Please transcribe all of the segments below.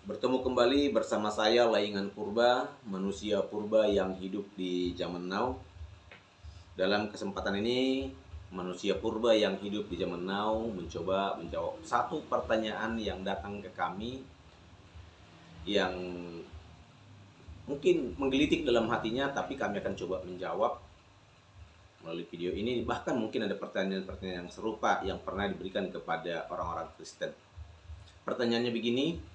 Bertemu kembali bersama saya Laingan Purba, manusia purba yang hidup di zaman now. Dalam kesempatan ini, manusia purba yang hidup di zaman now mencoba menjawab satu pertanyaan yang datang ke kami yang mungkin menggelitik dalam hatinya, tapi kami akan coba menjawab melalui video ini. Bahkan mungkin ada pertanyaan-pertanyaan yang serupa yang pernah diberikan kepada orang-orang Kristen. Pertanyaannya begini,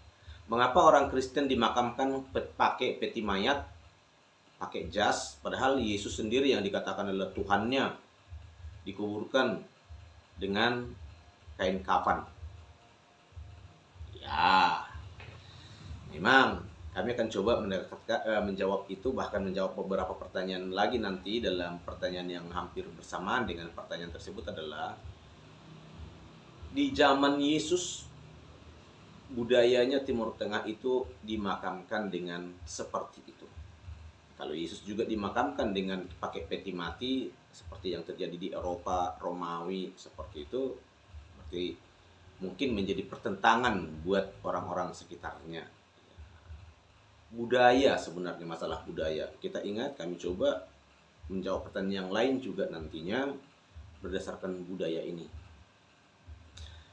mengapa orang Kristen dimakamkan pakai peti mayat, pakai jas, padahal Yesus sendiri yang dikatakan adalah Tuhannya dikuburkan dengan kain kafan? Ya, memang kami akan coba menjawab itu, bahkan menjawab beberapa pertanyaan lagi nanti. Dalam pertanyaan yang hampir bersamaan dengan pertanyaan tersebut adalah, di zaman Yesus budayanya Timur Tengah itu dimakamkan dengan seperti itu. Kalau Yesus juga dimakamkan dengan pakai peti mati seperti yang terjadi di Eropa Romawi seperti itu, berarti mungkin menjadi pertentangan buat orang-orang sekitarnya. Budaya sebenarnya, masalah budaya. Kita ingat, kami coba menjawab pertanyaan yang lain juga nantinya berdasarkan budaya ini.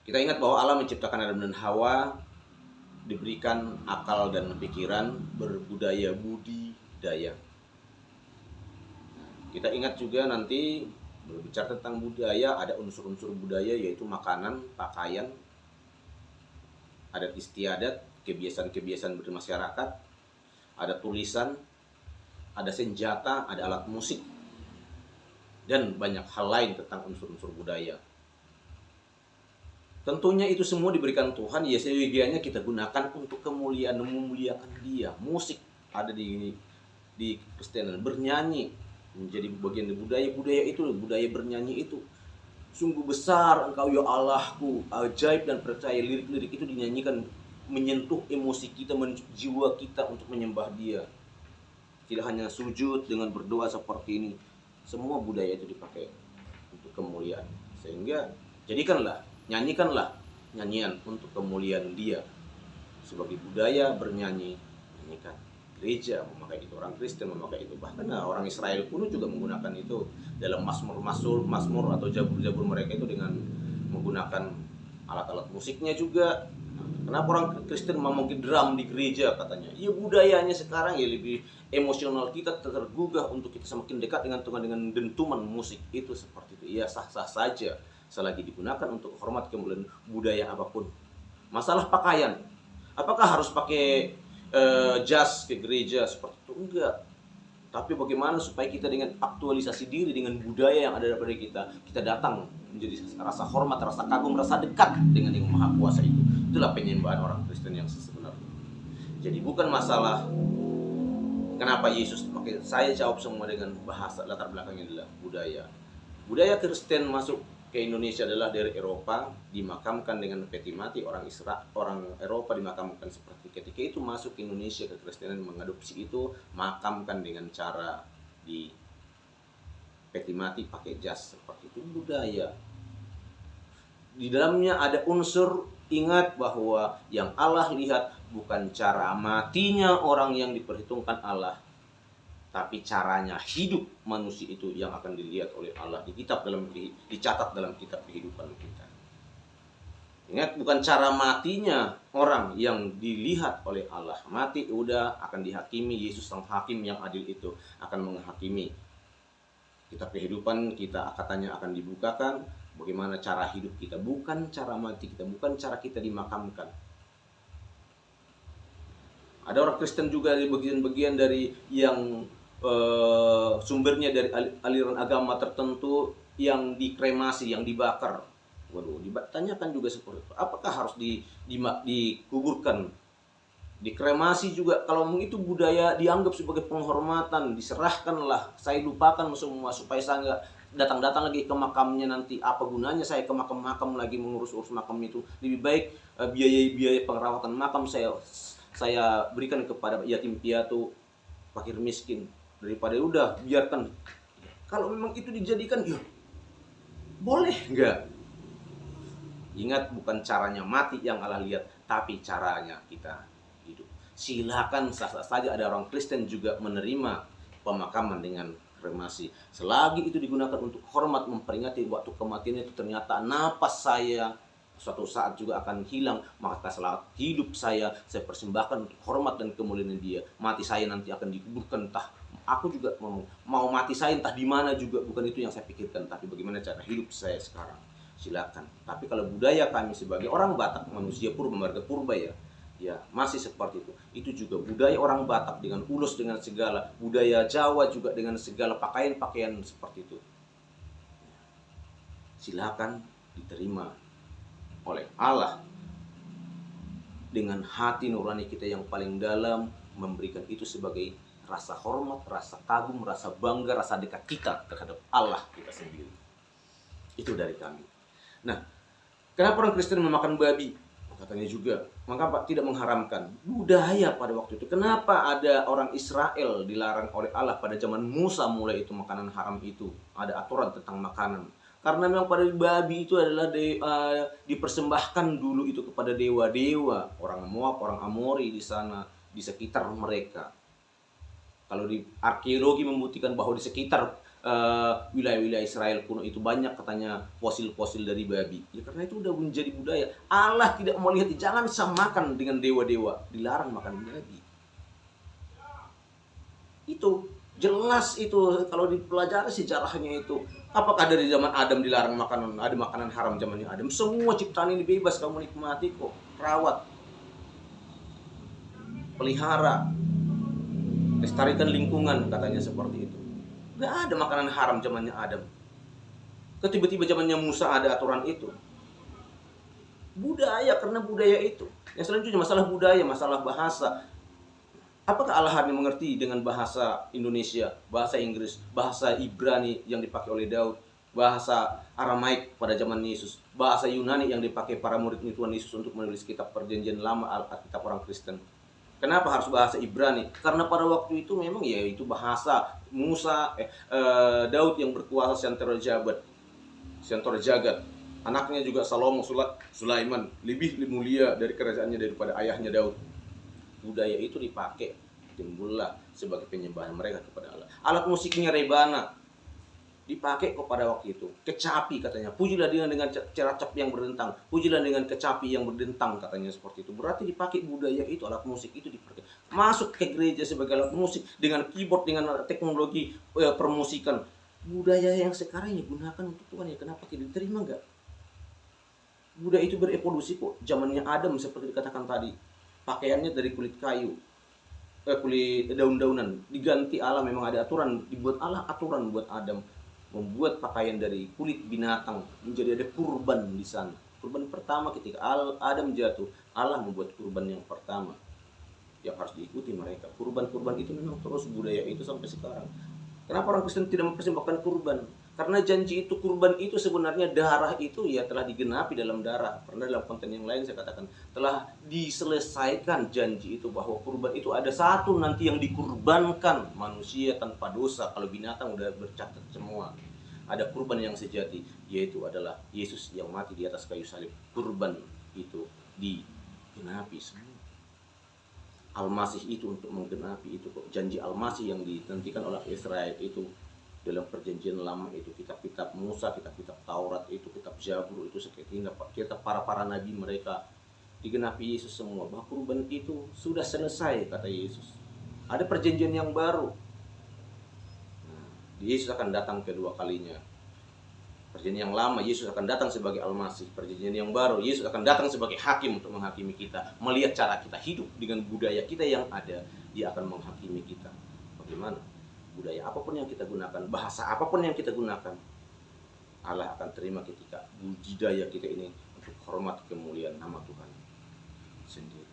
Kita ingat bahwa Allah menciptakan Adam dan Hawa, diberikan akal dan pikiran, berbudaya budidaya. Kita ingat juga nanti berbicara tentang budaya, ada unsur-unsur budaya yaitu makanan, pakaian, adat istiadat, kebiasaan-kebiasaan bermasyarakat, ada tulisan, ada senjata, ada alat musik, dan banyak hal lain tentang unsur-unsur budaya. Tentunya itu semua diberikan Tuhan, ya seyogianya kita gunakan untuk kemuliaan, memuliakan Dia. Musik ada di Kristenan, bernyanyi menjadi bagian dari budaya itu, budaya bernyanyi itu. Sungguh besar Engkau ya Allahku, ajaib dan percaya. Lirik-lirik itu dinyanyikan menyentuh emosi kita, jiwa kita untuk menyembah Dia. Tidak hanya sujud dengan berdoa seperti ini, semua budaya itu dipakai untuk kemuliaan. Sehingga nyanyikanlah nyanyian untuk kemuliaan Dia. Sebagai budaya bernyanyi, nyanyikan. Gereja memakai itu, orang Kristen memakai itu, bahkan orang Israel pun juga menggunakan itu dalam mazmur atau jabur-jabur mereka itu dengan menggunakan alat-alat musiknya juga. Kenapa orang Kristen memakai drum di gereja katanya? Ya budayanya sekarang ya lebih emosional, kita tergugah untuk kita semakin dekat dengan Tuhan dengan dentuman musik itu seperti itu. Ya sah-sah saja selagi digunakan untuk hormat kemuliaan budaya apapun. Masalah pakaian, apakah harus pakai jas ke gereja seperti itu? Enggak. Tapi bagaimana supaya kita dengan aktualisasi diri dengan budaya yang ada daripada kita datang menjadi rasa hormat, rasa kagum, rasa dekat dengan Yang Maha Kuasa itu. Itulah penyembahan orang Kristen yang sebenarnya. Jadi bukan masalah kenapa Yesus pakai, saya jawab semua dengan bahasa latar belakangnya adalah budaya. Budaya Kristen masuk ke Indonesia adalah dari Eropa, dimakamkan dengan peti mati. Orang Eropa dimakamkan seperti ketika itu masuk ke Indonesia, ke Kristenan mengadopsi itu, makamkan dengan cara di peti mati pakai jas seperti itu. Budaya di dalamnya ada unsur, ingat bahwa yang Allah lihat bukan cara matinya orang yang diperhitungkan Allah, tapi caranya hidup manusia itu yang akan dilihat oleh Allah dicatat dalam kitab kehidupan kita. Ingat, bukan cara matinya orang yang dilihat oleh Allah. Mati udah akan dihakimi, Yesus sang hakim yang adil itu akan menghakimi. Kitab kehidupan kita katanya akan dibukakan, bagaimana cara hidup kita, bukan cara mati kita, bukan cara kita dimakamkan. Ada orang Kristen juga di bagian-bagian dari yang sumbernya dari aliran agama tertentu yang dikremasi, yang dibakar. Waduh, ditanyakan juga seperti itu. Apakah harus dikuburkan? Dikremasi juga, kalau itu budaya dianggap sebagai penghormatan, diserahkanlah. Saya lupakan semua supaya saya nggak datang-datang lagi ke makamnya nanti. Apa gunanya saya ke makam-makam lagi mengurus-urus makam itu? Lebih baik biaya perawatan makam saya berikan kepada yatim piatu, fakir miskin, daripada udah biarkan. Kalau memang itu dijadikan, ya boleh enggak? Ingat, bukan caranya mati yang Allah lihat, tapi caranya kita silakan, sah-sah saja ada orang Kristen juga menerima pemakaman dengan kremasi. Selagi itu digunakan untuk hormat, memperingati waktu kematian itu ternyata napas saya suatu saat juga akan hilang, maka setelah hidup saya persembahkan untuk hormat dan kemuliaan dia. Mati saya nanti akan dikuburkan, entah aku juga mau mati saya entah di mana juga, bukan itu yang saya pikirkan, tapi bagaimana cara hidup saya sekarang. Silakan. Tapi kalau budaya kami sebagai orang Batak, manusia purba, marga purba ya masih seperti itu. Itu juga budaya orang Batak dengan ulos, dengan segala budaya Jawa juga dengan segala pakaian-pakaian seperti itu. Silakan diterima oleh Allah dengan hati nurani kita yang paling dalam, memberikan itu sebagai rasa hormat, rasa kagum, rasa bangga, rasa dekat kita terhadap Allah kita sendiri. Itu dari kami. Nah, kenapa orang Kristen memakan babi? Katanya juga, maka Pak tidak mengharamkan budaya pada waktu itu. Kenapa ada orang Israel dilarang oleh Allah pada zaman Musa mulai itu makanan haram itu? Ada aturan tentang makanan. Karena memang pada babi itu adalah dipersembahkan dulu itu kepada dewa-dewa, orang Moab, orang Amori di sana, di sekitar mereka. Kalau di arkeologi membuktikan bahwa di sekitar wilayah-wilayah Israel kuno itu banyak katanya fosil-fosil dari babi. Ya karena itu udah menjadi budaya. Allah tidak mau lihat, jangan samakan dengan dewa-dewa, dilarang makan babi. Itu jelas itu kalau dipelajari sejarahnya itu. Apakah dari zaman Adam dilarang ada makanan haram zamannya Adam? Semua ciptaan ini bebas kamu nikmati kok, rawat, pelihara, lestarikan lingkungan, katanya seperti itu. Gak ada makanan haram zamannya Adam. Tiba-tiba zamannya Musa ada aturan itu. Budaya, karena budaya itu. Yang selanjutnya masalah budaya, masalah bahasa. Apakah Allah hanya mengerti dengan bahasa Indonesia, bahasa Inggris, bahasa Ibrani yang dipakai oleh Daud, bahasa Aramaik pada zaman Yesus, bahasa Yunani yang dipakai para murid Tuhan Yesus untuk menulis kitab Perjanjian Lama, Alkitab orang Kristen? Kenapa harus bahasa Ibrani? Karena pada waktu itu memang ya itu bahasa Daud yang berkuasa Santoro Jagat. Anaknya juga Salomo Sulaiman lebih mulia dari kerajaannya daripada ayahnya Daud. Budaya itu dipakai, timbullah sebagai penyembahan mereka kepada Allah. Alat musiknya rebana dipakai kepada waktu itu. Kecapi katanya, pujilah dengan ceracap yang berdentang, pujilah dengan kecapi yang berdentang, katanya seperti itu. Berarti dipakai budaya itu, alat musik itu dipakai. Masuk ke gereja sebagai alat musik dengan keyboard, dengan teknologi permusikan. Budaya yang sekarang digunakan untuk Tuhan, ya kenapa tidak diterima enggak? Budaya itu berevolusi kok. Zamannya Adam seperti dikatakan tadi, pakaiannya dari kulit kayu, kulit daun-daunan, diganti Allah, memang ada aturan, dibuat Allah aturan buat Adam membuat pakaian dari kulit binatang, menjadi ada kurban di sana. Kurban pertama ketika Adam jatuh, Allah membuat kurban yang pertama yang harus diikuti mereka. Kurban-kurban itu memang terus budaya itu sampai sekarang. Kenapa orang Kristen tidak mempersembahkan kurban? Karena janji itu, kurban itu sebenarnya darah itu ya telah digenapi dalam darah. Pernah dalam konten yang lain saya katakan telah diselesaikan janji itu, bahwa kurban itu ada satu nanti yang dikurbankan, manusia tanpa dosa. Kalau binatang udah bercatat semua. Ada kurban yang sejati, yaitu adalah Yesus yang mati di atas kayu salib. Kurban itu digenapi semua. Al-Masih itu untuk menggenapi itu kok. Janji Al-Masih yang ditentukan oleh Israel itu dalam Perjanjian Lama itu, kitab-kitab Musa, kitab-kitab Taurat itu, kitab Zabur itu, kitab para nabi mereka, digenapi Yesus semua. Bahwa kurban itu sudah selesai, kata Yesus. Ada perjanjian yang baru. Yesus akan datang kedua kalinya. Perjanjian yang lama, Yesus akan datang sebagai Al-Masih. Perjanjian yang baru, Yesus akan datang sebagai hakim untuk menghakimi kita. Melihat cara kita hidup dengan budaya kita yang ada, Dia akan menghakimi kita. Bagaimana? Budaya apapun yang kita gunakan, bahasa apapun yang kita gunakan, Allah akan terima ketika budaya kita ini untuk hormat kemuliaan nama Tuhan sendiri.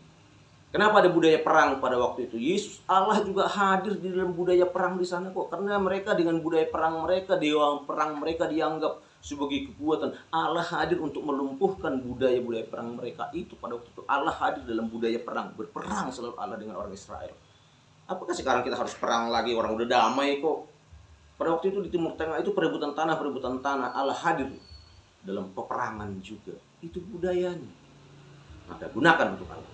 Kenapa ada budaya perang pada waktu itu? Yesus, Allah juga hadir di dalam budaya perang di sana kok. Karena mereka dengan budaya perang mereka, dewa perang mereka dianggap sebagai kekuatan. Allah hadir untuk melumpuhkan budaya-budaya perang mereka itu. Pada waktu itu Allah hadir dalam budaya perang. Berperang selalu Allah dengan orang Israel. Apakah sekarang kita harus perang lagi? Orang udah damai kok. Pada waktu itu di Timur Tengah itu perebutan tanah, Allah hadir dalam peperangan juga. Itu budayanya. Maka gunakan untuk Allah.